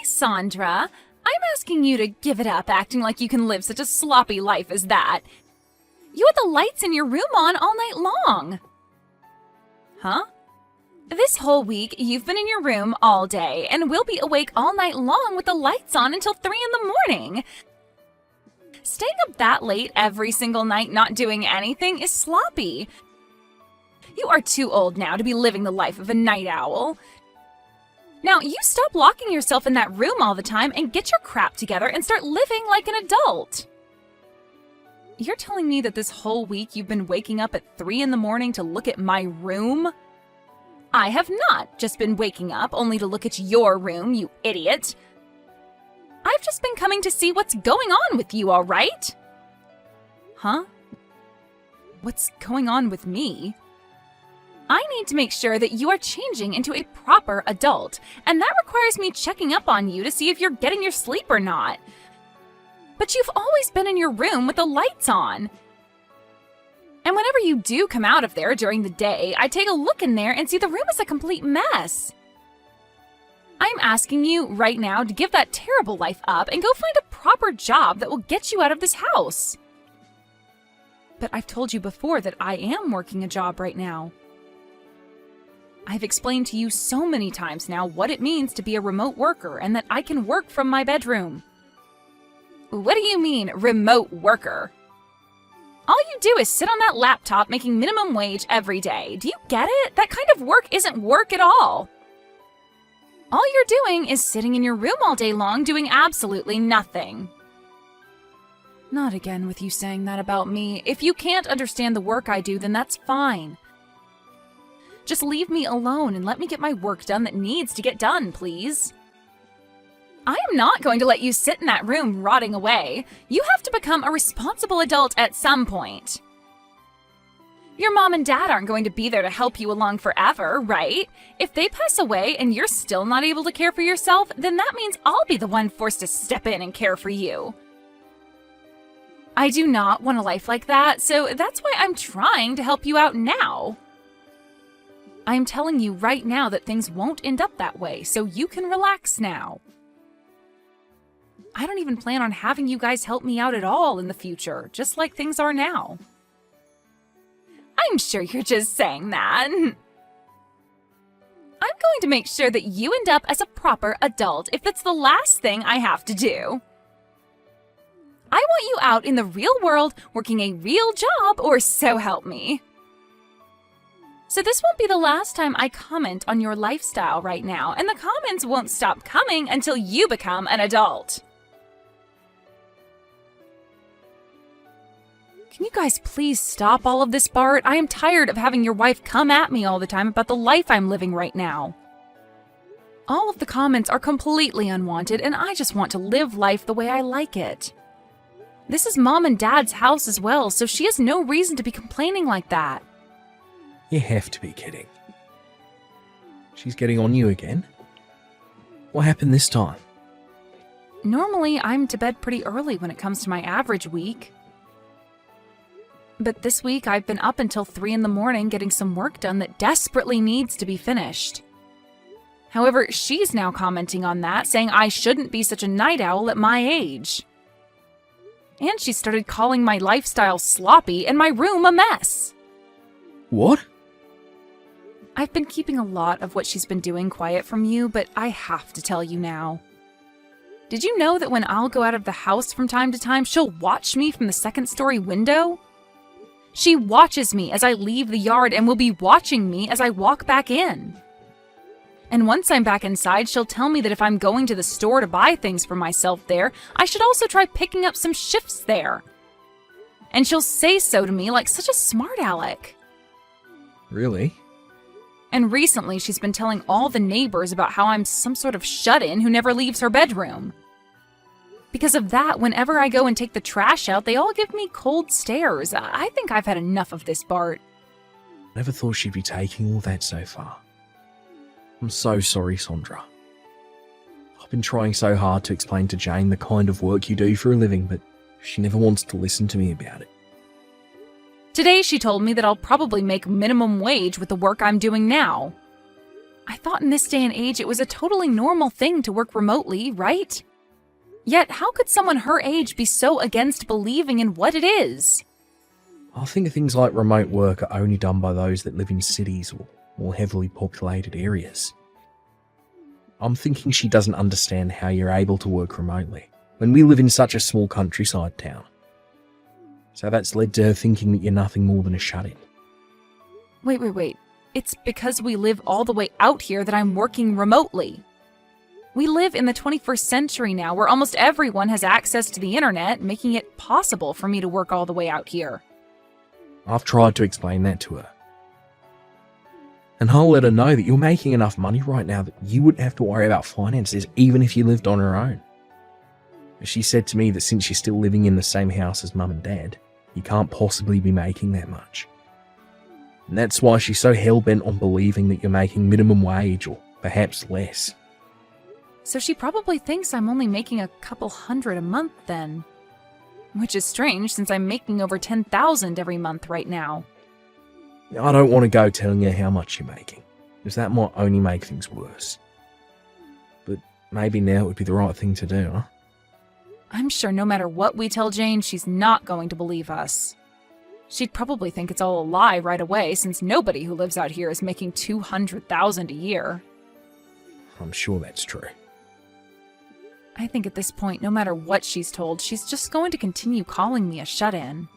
Sandra, I'm asking you to give it up acting like you can live such a sloppy life as that. You had the lights in your room on all night long. Huh? This whole week, you've been in your room all day, and we'll be awake all night long with the lights on until 3 in the morning. Staying up that late every single night not doing anything is sloppy. You are too old now to be living the life of a night owl. Now, you stop locking yourself in that room all the time and get your crap together and start living like an adult. You're telling me that this whole week you've been waking up at 3 in the morning to look at my room? I have not just been waking up only to look at your room, you idiot. I've just been coming to see what's going on with you, all right? Huh? What's going on with me? I need to make sure that you are changing into a proper adult, and that requires me checking up on you to see if you're getting your sleep or not. But you've always been in your room with the lights on. And whenever you do come out of there during the day, I take a look in there and see the room is a complete mess. I'm asking you right now to give that terrible life up and go find a proper job that will get you out of this house. But I've told you before that I am working a job right now. I've explained to you so many times now what it means to be a remote worker and that I can work from my bedroom. What do you mean, remote worker? All you do is sit on that laptop making minimum wage every day. Do you get it? That kind of work isn't work at all. All you're doing is sitting in your room all day long doing absolutely nothing. Not again with you saying that about me. If you can't understand the work I do, then that's fine. Just leave me alone and let me get my work done that needs to get done, please. I am not going to let you sit in that room rotting away. You have to become a responsible adult at some point. Your mom and dad aren't going to be there to help you along forever, right? If they pass away and you're still not able to care for yourself, then that means I'll be the one forced to step in and care for you. I do not want a life like that, so that's why I'm trying to help you out now. I'm telling you right now that things won't end up that way, so you can relax now. I don't even plan on having you guys help me out at all in the future, just like things are now. I'm sure you're just saying that. I'm going to make sure that you end up as a proper adult if it's the last thing I have to do. I want you out in the real world working a real job, or so help me. So this won't be the last time I comment on your lifestyle right now, and the comments won't stop coming until you become an adult. Can you guys please stop all of this, Bart? I am tired of having your wife come at me all the time about the life I'm living right now. All of the comments are completely unwanted, and I just want to live life the way I like it. This is Mom and Dad's house as well, so she has no reason to be complaining like that. You have to be kidding. She's getting on you again? What happened this time? Normally, I'm to bed pretty early when it comes to my average week. But this week, I've been up until 3 in the morning getting some work done that desperately needs to be finished. However, she's now commenting on that, saying I shouldn't be such a night owl at my age. And she started calling my lifestyle sloppy and my room a mess. What? I've been keeping a lot of what she's been doing quiet from you, but I have to tell you now. Did you know that when I'll go out of the house from time to time, she'll watch me from the second-story window? She watches me as I leave the yard and will be watching me as I walk back in. And once I'm back inside, she'll tell me that if I'm going to the store to buy things for myself there, I should also try picking up some shifts there. And she'll say so to me like such a smart aleck. Really? And recently, she's been telling all the neighbors about how I'm some sort of shut-in who never leaves her bedroom. Because of that, whenever I go and take the trash out, they all give me cold stares. I think I've had enough of this, Bart. Never thought she'd be taking all that so far. I'm so sorry, Sandra. I've been trying so hard to explain to Jane the kind of work you do for a living, but she never wants to listen to me about it. Today, she told me that I'll probably make minimum wage with the work I'm doing now. I thought in this day and age it was a totally normal thing to work remotely, right? Yet how could someone her age be so against believing in what it is? I think things like remote work are only done by those that live in cities or more heavily populated areas. I'm thinking she doesn't understand how you're able to work remotely when we live in such a small countryside town. So that's led to her thinking that you're nothing more than a shut-in. Wait. It's because we live all the way out here that I'm working remotely. We live in the 21st century now, where almost everyone has access to the internet, making it possible for me to work all the way out here. I've tried to explain that to her. And I'll let her know that you're making enough money right now that you wouldn't have to worry about finances even if you lived on your own. She said to me that since you're still living in the same house as Mum and Dad, you can't possibly be making that much. And that's why she's so hell-bent on believing that you're making minimum wage or perhaps less. So she probably thinks I'm only making a couple $100 a month then. Which is strange since I'm making over $10,000 every month right now. I don't want to go telling her how much you're making, because that might only make things worse. But maybe now would be the right thing to do, huh? I'm sure no matter what we tell Jane, she's not going to believe us. She'd probably think it's all a lie right away, since nobody who lives out here is making $200,000 a year. I'm sure that's true. I think at this point, no matter what she's told, she's just going to continue calling me a shut-in.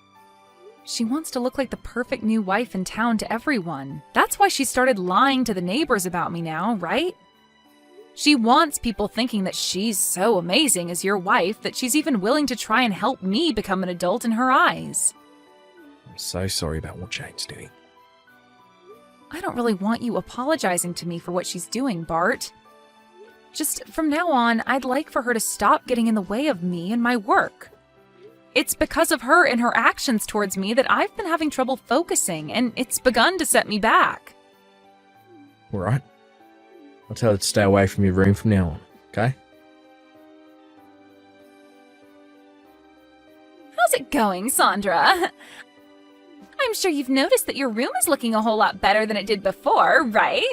She wants to look like the perfect new wife in town to everyone. That's why she started lying to the neighbors about me now, right? She wants people thinking that she's so amazing as your wife that she's even willing to try and help me become an adult in her eyes. I'm so sorry about what Jane's doing. I don't really want you apologizing to me for what she's doing, Bart. Just from now on, I'd like for her to stop getting in the way of me and my work. It's because of her and her actions towards me that I've been having trouble focusing, and it's begun to set me back. All right. I'll tell her to stay away from your room from now on, okay? How's it going, Sandra? I'm sure you've noticed that your room is looking a whole lot better than it did before, right?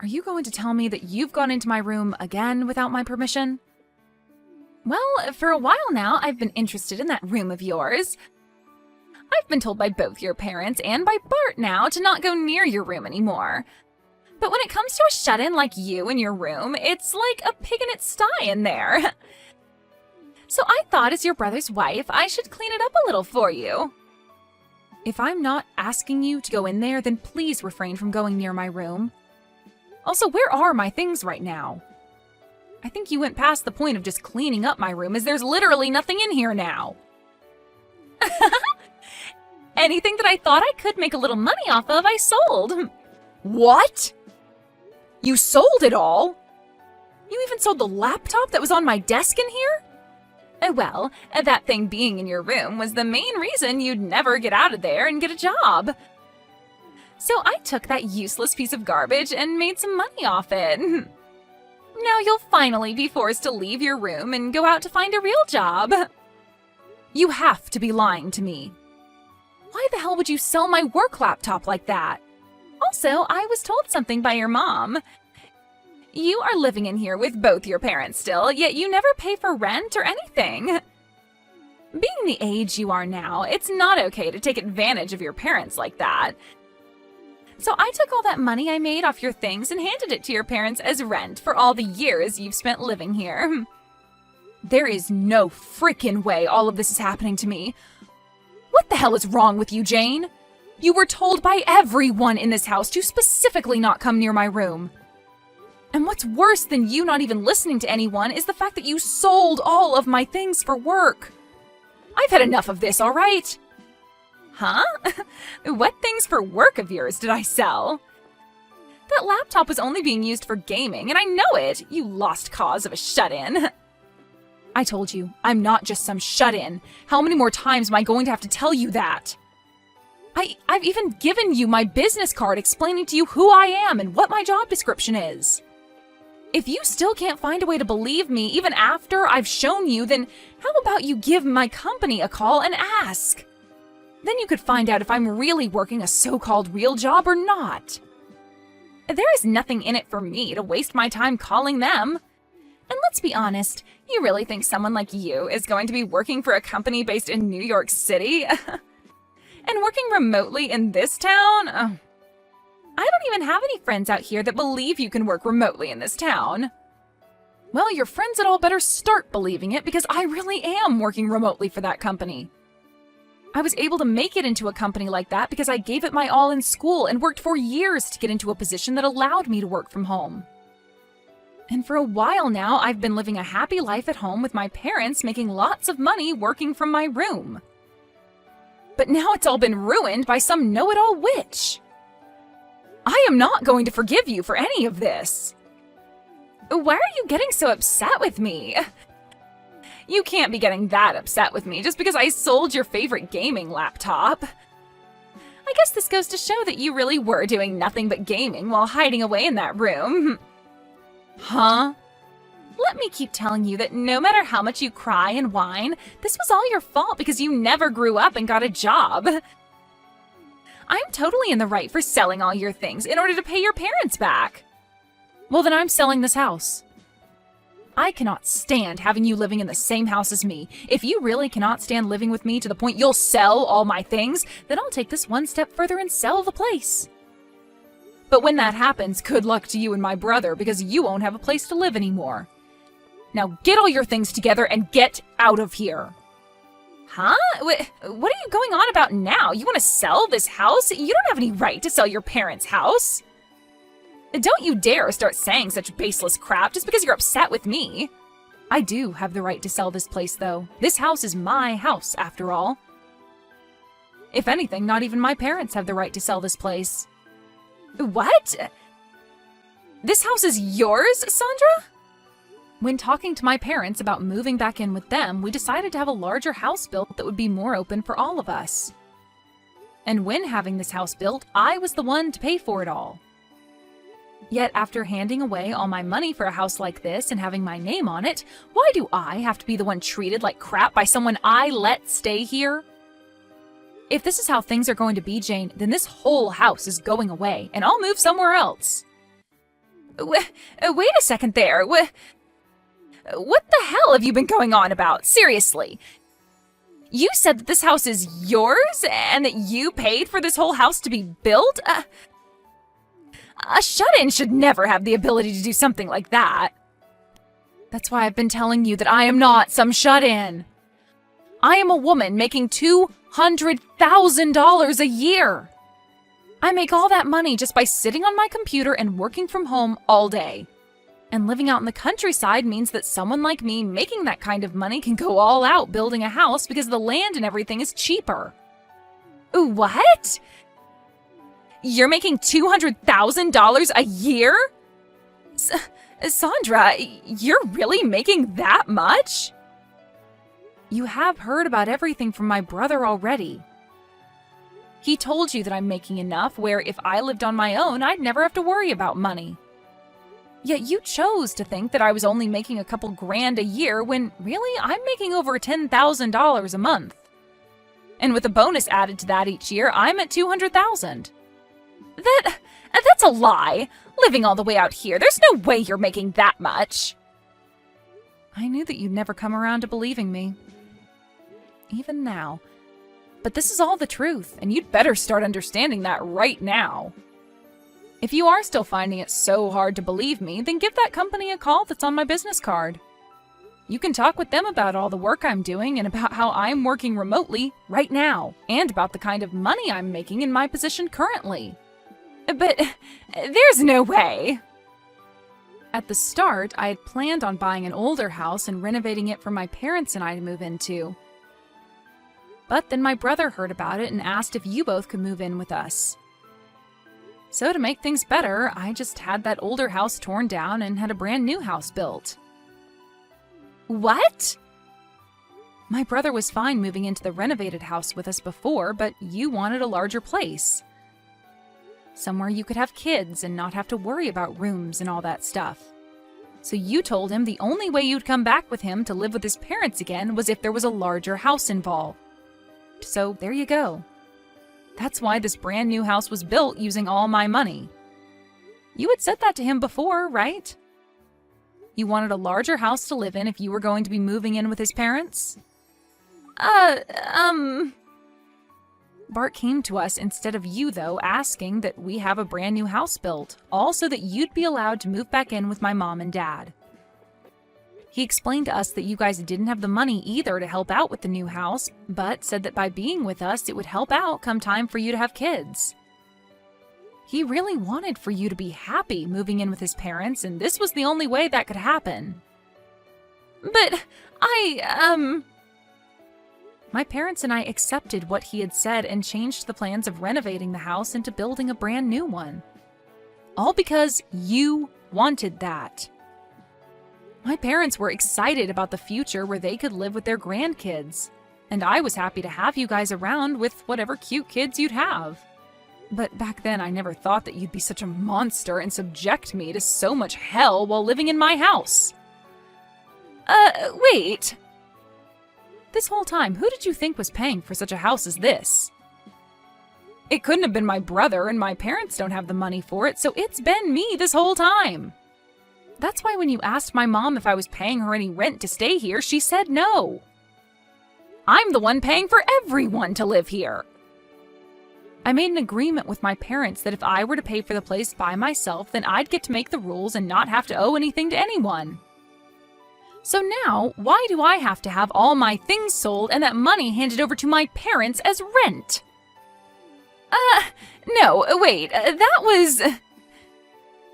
Are you going to tell me that you've gone into my room again without my permission? Well, for a while now, I've been interested in that room of yours. I've been told by both your parents and by Bart now to not go near your room anymore. But when it comes to a shut-in like you in your room, it's like a pig in its sty in there. So I thought as your brother's wife, I should clean it up a little for you. If I'm not asking you to go in there, then please refrain from going near my room. Also, where are my things right now? I think you went past the point of just cleaning up my room, as there's literally nothing in here now. Anything that I thought I could make a little money off of, I sold. What? You sold it all? You even sold the laptop that was on my desk in here? Well, that thing being in your room was the main reason you'd never get out of there and get a job. So I took that useless piece of garbage and made some money off it. Now you'll finally be forced to leave your room and go out to find a real job. You have to be lying to me. Why the hell would you sell my work laptop like that? Also, I was told something by your mom. You are living in here with both your parents still, yet you never pay for rent or anything. Being the age you are now, it's not okay to take advantage of your parents like that. So I took all that money I made off your things and handed it to your parents as rent for all the years you've spent living here. There is no freaking way all of this is happening to me. What the hell is wrong with you, Jane? You were told by everyone in this house to specifically not come near my room. And what's worse than you not even listening to anyone is the fact that you sold all of my things for work. I've had enough of this, all right? Huh? What things for work of yours did I sell? That laptop was only being used for gaming, and I know it, you lost cause of a shut-in. I told you, I'm not just some shut-in. How many more times am I going to have to tell you that? I've even given you my business card explaining to you who I am and what my job description is. If you still can't find a way to believe me even after I've shown you, then how about you give my company a call and ask? Then you could find out if I'm really working a so-called real job or not. There is nothing in it for me to waste my time calling them. And let's be honest, you really think someone like you is going to be working for a company based in New York City? And working remotely in this town? I don't even have any friends out here that believe you can work remotely in this town. Well, your friends had all better start believing it, because I really am working remotely for that company. I was able to make it into a company like that because I gave it my all in school and worked for years to get into a position that allowed me to work from home. And for a while now, I've been living a happy life at home with my parents, making lots of money working from my room. But now it's all been ruined by some know-it-all witch. I am not going to forgive you for any of this. Why are you getting so upset with me? You can't be getting that upset with me just because I sold your favorite gaming laptop. I guess this goes to show that you really were doing nothing but gaming while hiding away in that room. Huh? Let me keep telling you that no matter how much you cry and whine, this was all your fault because you never grew up and got a job. I'm totally in the right for selling all your things in order to pay your parents back. Well, then I'm selling this house. I cannot stand having you living in the same house as me. If you really cannot stand living with me to the point you'll sell all my things, then I'll take this one step further and sell the place. But when that happens, good luck to you and my brother, because you won't have a place to live anymore. Now get all your things together and get out of here. Huh? What are you going on about now? You want to sell this house? You don't have any right to sell your parents' house. Don't you dare start saying such baseless crap just because you're upset with me. I do have the right to sell this place, though. This house is my house, after all. If anything, not even my parents have the right to sell this place. What? This house is yours, Sandra? When talking to my parents about moving back in with them, we decided to have a larger house built that would be more open for all of us. And when having this house built, I was the one to pay for it all. Yet after handing away all my money for a house like this and having my name on it, why do I have to be the one treated like crap by someone I let stay here? If this is how things are going to be, Jane, then this whole house is going away, and I'll move somewhere else. Wait a second there. What the hell have you been going on about? Seriously. You said that this house is yours and that you paid for this whole house to be built? A shut-in should never have the ability to do something like that. That's why I've been telling you that I am not some shut-in. I am a woman making $200,000 a year. I make all that money just by sitting on my computer and working from home all day. And living out in the countryside means that someone like me making that kind of money can go all out building a house because the land and everything is cheaper. What? You're making $200,000 a year? Sandra, you're really making that much? You have heard about everything from my brother already. He told you that I'm making enough where if I lived on my own, I'd never have to worry about money. Yet you chose to think that I was only making a couple grand a year when really I'm making over $10,000 a month. And with a bonus added to that each year, I'm at $200,000. That's a lie. Living all the way out here, there's no way you're making that much. I knew that you'd never come around to believing me. Even now. But this is all the truth, and you'd better start understanding that right now. If you are still finding it so hard to believe me, then give that company a call that's on my business card. You can talk with them about all the work I'm doing and about how I'm working remotely right now, and about the kind of money I'm making in my position currently. But there's no way. At the start, I had planned on buying an older house and renovating it for my parents and I to move into. But then my brother heard about it and asked if you both could move in with us. So to make things better, I just had that older house torn down and had a brand new house built. What? My brother was fine moving into the renovated house with us before, but you wanted a larger place. Somewhere you could have kids and not have to worry about rooms and all that stuff. So you told him the only way you'd come back with him to live with his parents again was if there was a larger house involved. worked, so there you go. That's why this brand new house was built using all my money. You had said that to him before, right? You wanted a larger house to live in if you were going to be moving in with his parents? Bart came to us instead of you, though, asking that we have a brand new house built, all so that you'd be allowed to move back in with my mom and dad. He explained to us that you guys didn't have the money either to help out with the new house, but said that by being with us, it would help out come time for you to have kids. He really wanted for you to be happy moving in with his parents, and this was the only way that could happen. But my parents and I accepted what he had said and changed the plans of renovating the house into building a brand new one. All because you wanted that. My parents were excited about the future where they could live with their grandkids, and I was happy to have you guys around with whatever cute kids you'd have. But back then I never thought that you'd be such a monster and subject me to so much hell while living in my house. Wait. This whole time, who did you think was paying for such a house as this? It couldn't have been my brother, and my parents don't have the money for it, so it's been me this whole time. That's why when you asked my mom if I was paying her any rent to stay here, she said no. I'm the one paying for everyone to live here. I made an agreement with my parents that if I were to pay for the place by myself, then I'd get to make the rules and not have to owe anything to anyone. So now, why do I have to have all my things sold and that money handed over to my parents as rent? No, wait, that was...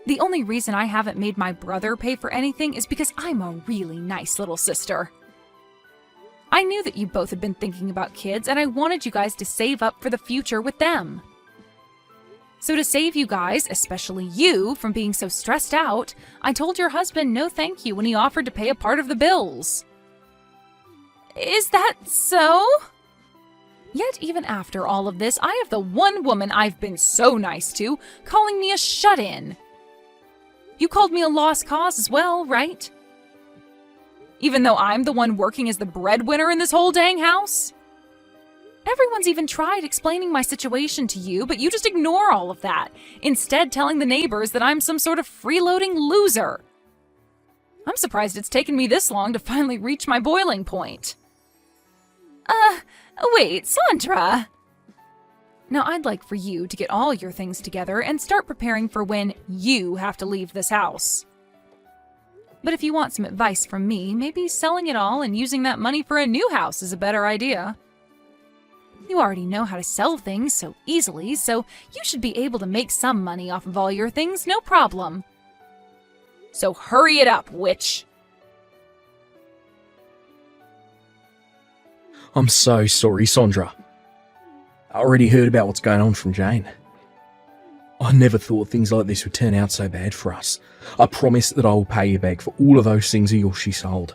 The only reason I haven't made my brother pay for anything is because I'm a really nice little sister. I knew that you both had been thinking about kids, and I wanted you guys to save up for the future with them. So to save you guys, especially you, from being so stressed out, I told your husband no thank you when he offered to pay a part of the bills. Is that so? Yet even after all of this, I have the one woman I've been so nice to calling me a shut-in. You called me a lost cause as well, right? Even though I'm the one working as the breadwinner in this whole dang house? Everyone's even tried explaining my situation to you, but you just ignore all of that, instead telling the neighbors that I'm some sort of freeloading loser. I'm surprised it's taken me this long to finally reach my boiling point. Wait, Sandra! Now I'd like for you to get all your things together and start preparing for when you have to leave this house. But if you want some advice from me, maybe selling it all and using that money for a new house is a better idea. You already know how to sell things so easily, so you should be able to make some money off of all your things, no problem. So hurry it up, witch! I'm so sorry, Sandra. I already heard about what's going on from Jane. I never thought things like this would turn out so bad for us. I promise that I will pay you back for all of those things of yours she sold.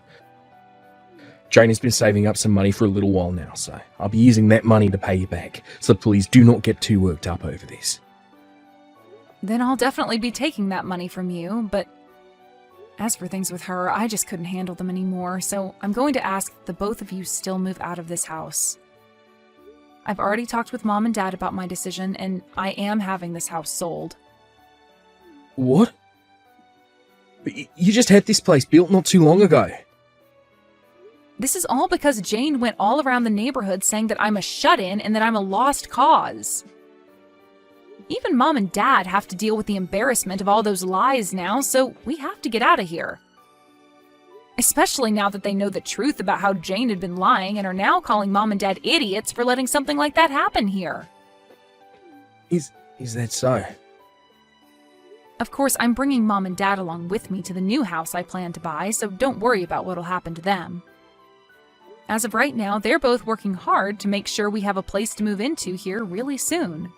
Jane has been saving up some money for a little while now, so I'll be using that money to pay you back. So please do not get too worked up over this. Then I'll definitely be taking that money from you, but as for things with her, I just couldn't handle them anymore, so I'm going to ask that the both of you still move out of this house. I've already talked with Mom and Dad about my decision, and I am having this house sold. What? But you just had this place built not too long ago. This is all because Jane went all around the neighborhood saying that I'm a shut-in and that I'm a lost cause. Even Mom and Dad have to deal with the embarrassment of all those lies now, so we have to get out of here. Especially now that they know the truth about how Jane had been lying and are now calling Mom and Dad idiots for letting something like that happen here. Is that so? Of course, I'm bringing Mom and Dad along with me to the new house I plan to buy, so don't worry about what'll happen to them. As of right now, they're both working hard to make sure we have a place to move into here really soon.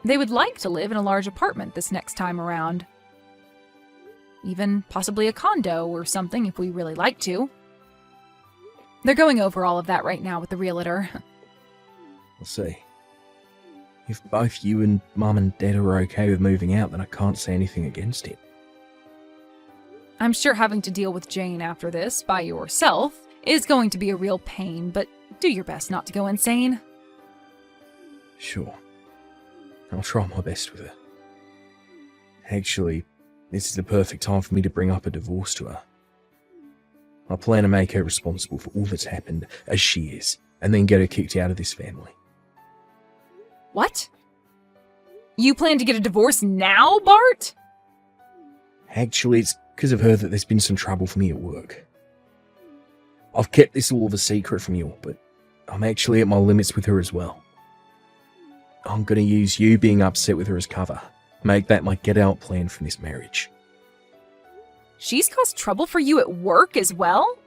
They would like to live in a large apartment this next time around. Even possibly a condo or something if we really like to. They're going over all of that right now with the realtor. We'll see. If both you and Mum and Dad are okay with moving out, then I can't say anything against it. I'm sure having to deal with Jane after this by yourself is going to be a real pain, but Do your best not to go insane. Sure. I'll try my best with her. Actually, this is the perfect time for me to bring up a divorce to her. I plan to make her responsible for all that's happened, as she is, and then get her kicked out of this family. What? You plan to get a divorce now, Bart? Actually, it's because of her that there's been some trouble for me at work. I've kept this all of a secret from you, but I'm actually at my limits with her as well. I'm going to use you being upset with her as cover. Make that my get-out plan from this marriage. She's caused trouble for you at work as well?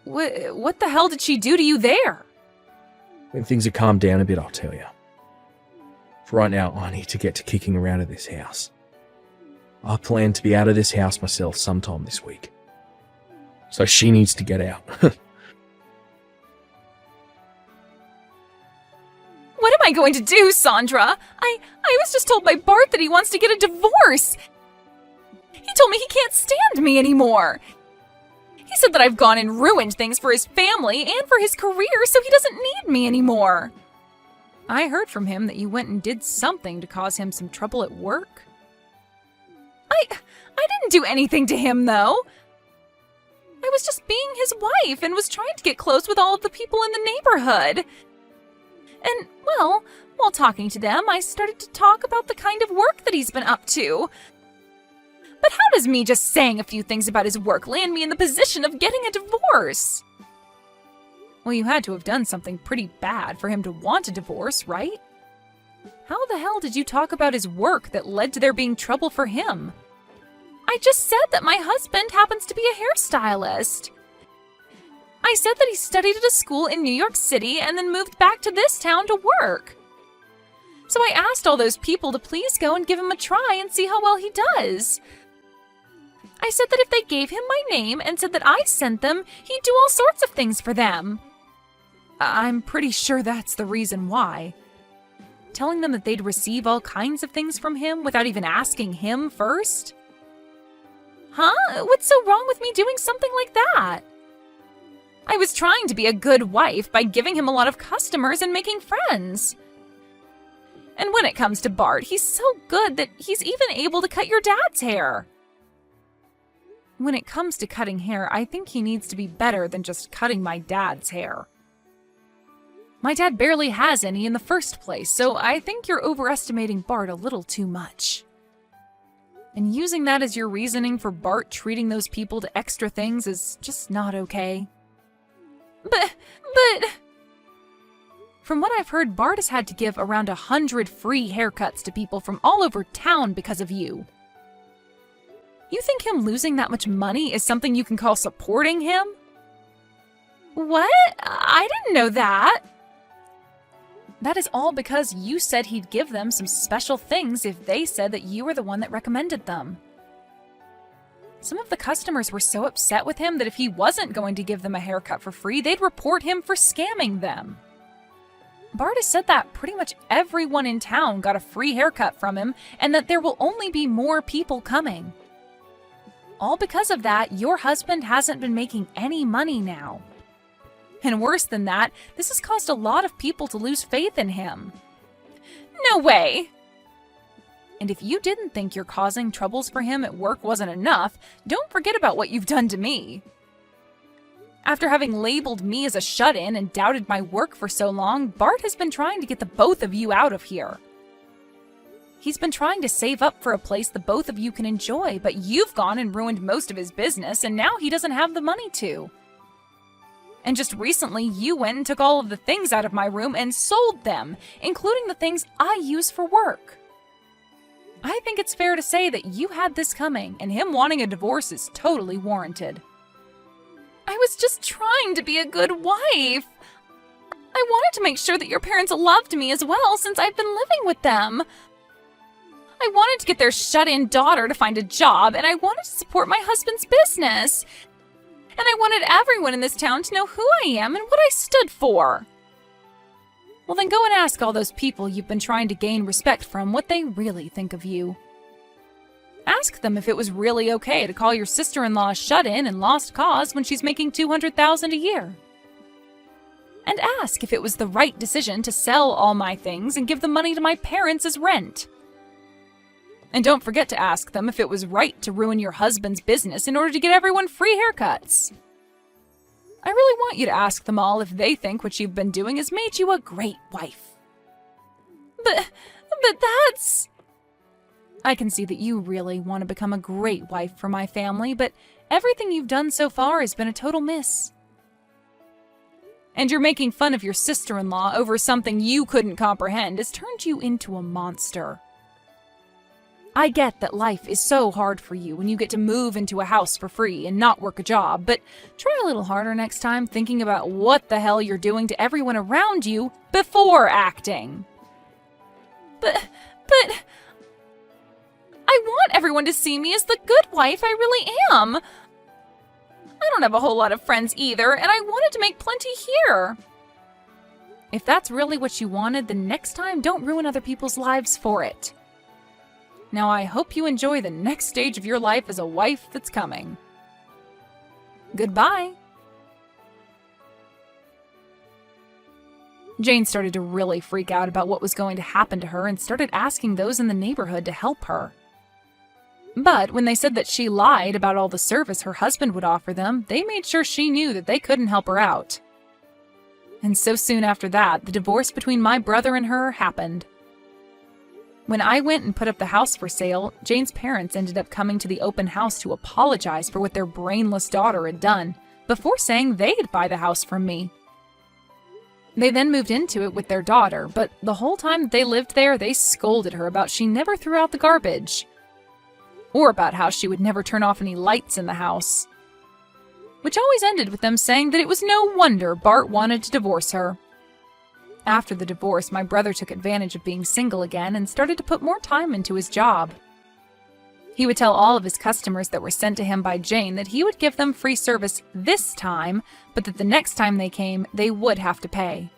What the hell did she do to you there? When things have calmed down a bit, I'll tell you. For right now, I need to get to kicking around at this house. I plan to be out of this house myself sometime this week. So she needs to get out. What am I going to do, Sandra? I was just told by Bart that he wants to get a divorce. He told me he can't stand me anymore. He said that I've gone and ruined things for his family and for his career, so he doesn't need me anymore. I heard from him that you went and did something to cause him some trouble at work. I didn't do anything to him, though. I was just being his wife and was trying to get close with all of the people in the neighborhood. And, well, while talking to them, I started to talk about the kind of work that he's been up to. But how does me just saying a few things about his work land me in the position of getting a divorce? Well, you had to have done something pretty bad for him to want a divorce, right? How the hell did you talk about his work that led to there being trouble for him? I just said that my husband happens to be a hairstylist. I said that he studied at a school in New York City and then moved back to this town to work. So I asked all those people to please go and give him a try and see how well he does. I said that if they gave him my name and said that I sent them, he'd do all sorts of things for them. I'm pretty sure that's the reason why. Telling them that they'd receive all kinds of things from him without even asking him first? Huh? What's so wrong with me doing something like that? I was trying to be a good wife by giving him a lot of customers and making friends. And when it comes to Bart, he's so good that he's even able to cut your dad's hair. When it comes to cutting hair, I think he needs to be better than just cutting my dad's hair. My dad barely has any in the first place, so I think you're overestimating Bart a little too much. And using that as your reasoning for Bart treating those people to extra things is just not okay. But... From what I've heard, Bart has had to give around 100 free haircuts to people from all over town because of you. You think him losing that much money is something you can call supporting him? What? I didn't know that. That is all because you said he'd give them some special things if they said that you were the one that recommended them. Some of the customers were so upset with him that if he wasn't going to give them a haircut for free, they'd report him for scamming them. Bart has said that pretty much everyone in town got a free haircut from him and that there will only be more people coming. All because of that, your husband hasn't been making any money now. And worse than that, this has caused a lot of people to lose faith in him. No way! And if you didn't think your causing troubles for him at work wasn't enough, don't forget about what you've done to me. After having labeled me as a shut-in and doubted my work for so long, Bart has been trying to get the both of you out of here. He's been trying to save up for a place the both of you can enjoy, but you've gone and ruined most of his business, and now he doesn't have the money to. And just recently, you went and took all of the things out of my room and sold them, including the things I use for work. I think it's fair to say that you had this coming, and him wanting a divorce is totally warranted. I was just trying to be a good wife. I wanted to make sure that your parents loved me as well since I've been living with them. I wanted to get their shut-in daughter to find a job, and I wanted to support my husband's business. And I wanted everyone in this town to know who I am and what I stood for. Well, then go and ask all those people you've been trying to gain respect from what they really think of you. Ask them if it was really okay to call your sister-in-law shut-in and lost cause when she's making $200,000 a year. and ask if it was the right decision to sell all my things and give the money to my parents as rent. And don't forget to ask them if it was right to ruin your husband's business in order to get everyone free haircuts. I really want you to ask them all if they think what you've been doing has made you a great wife. But that's... I can see that you really want to become a great wife for my family, but everything you've done so far has been a total miss. And you're making fun of your sister-in-law over something you couldn't comprehend has turned you into a monster. I get that life is so hard for you when you get to move into a house for free and not work a job, but try a little harder next time thinking about what the hell you're doing to everyone around you before acting. But I want everyone to see me as the good wife I really am. I don't have a whole lot of friends either, and I wanted to make plenty here. If that's really what you wanted, then next time don't ruin other people's lives for it. Now I hope you enjoy the next stage of your life as a wife that's coming. Goodbye. Jane started to really freak out about what was going to happen to her and started asking those in the neighborhood to help her. But when they said that she lied about all the service her husband would offer them, they made sure she knew that they couldn't help her out. And so soon after that, the divorce between my brother and her happened. When I went and put up the house for sale, Jane's parents ended up coming to the open house to apologize for what their brainless daughter had done, before saying they'd buy the house from me. They then moved into it with their daughter, but the whole time that they lived there, they scolded her about she never threw out the garbage. Or about how she would never turn off any lights in the house. Which always ended with them saying that it was no wonder Bart wanted to divorce her. After the divorce, my brother took advantage of being single again and started to put more time into his job. He would tell all of his customers that were sent to him by Jane that he would give them free service this time, but that the next time they came, they would have to pay.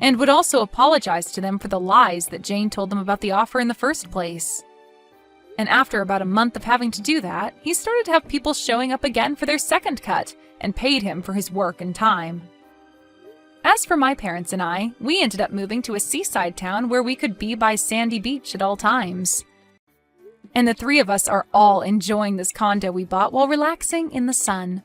And would also apologize to them for the lies that Jane told them about the offer in the first place. And after about a month of having to do that, he started to have people showing up again for their second cut and paid him for his work and time. As for my parents and I, we ended up moving to a seaside town where we could be by sandy beach at all times. And the three of us are all enjoying this condo we bought while relaxing in the sun.